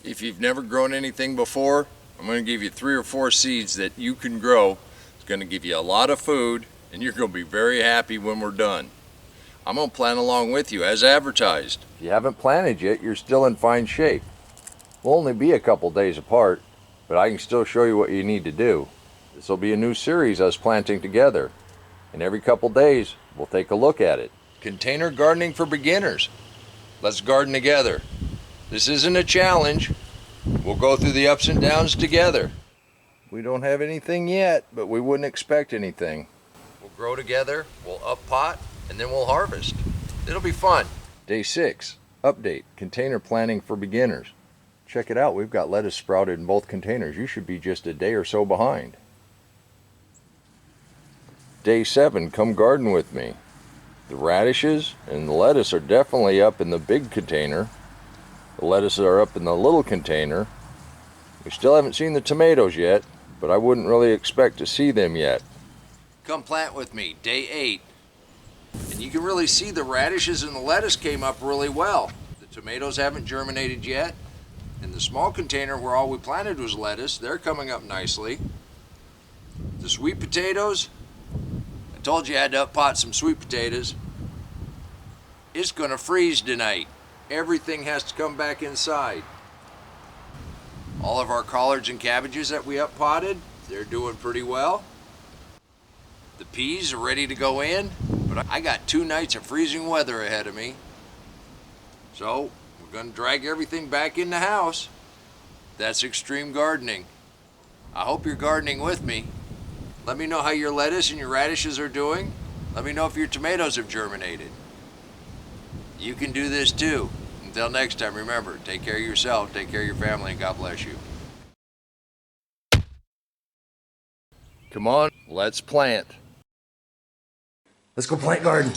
If you've never grown anything before, I'm going to give you 3 or 4 seeds that you can grow. It's going to give you a lot of food, and you're going to be very happy when we're done. I'm going to plant along with you as advertised. If you haven't planted yet, you're still in fine shape. We'll only be a couple days apart, but I can still show you what you need to do. This will be a new series, us planting together, and every couple days we'll take a look at it. Container gardening for beginners. Let's garden together. This isn't a challenge. We'll go through the ups and downs together. We don't have anything yet, but we wouldn't expect anything. We'll grow together, we'll up pot, and then we'll harvest. It'll be fun. Day 6, update, container planting for beginners. Check it out, we've got lettuce sprouted in both containers. You should be just a day or so behind. Day 7, come garden with me. The radishes and the lettuce are definitely up in the big container. The lettuces are up in the little container. We still haven't seen the tomatoes yet, but I wouldn't really expect to see them yet. Come plant with me, day 8. And you can really see the radishes and the lettuce came up really well. The tomatoes haven't germinated yet. In the small container where all we planted was lettuce, they're coming up nicely. The sweet potatoes, I told you I had to up pot some sweet potatoes. It's gonna freeze tonight. Everything has to come back inside. All of our collards and cabbages that we up potted, they're doing pretty well. The peas are ready to go in, but I got 2 nights of freezing weather ahead of me. So we're gonna drag everything back in the house. That's extreme gardening. I hope you're gardening with me. Let me know how your lettuce and your radishes are doing. Let me know if your tomatoes have germinated. You can do this too. Until next time, remember, take care of yourself, take care of your family, and God bless you. Come on, let's plant. Let's go plant garden.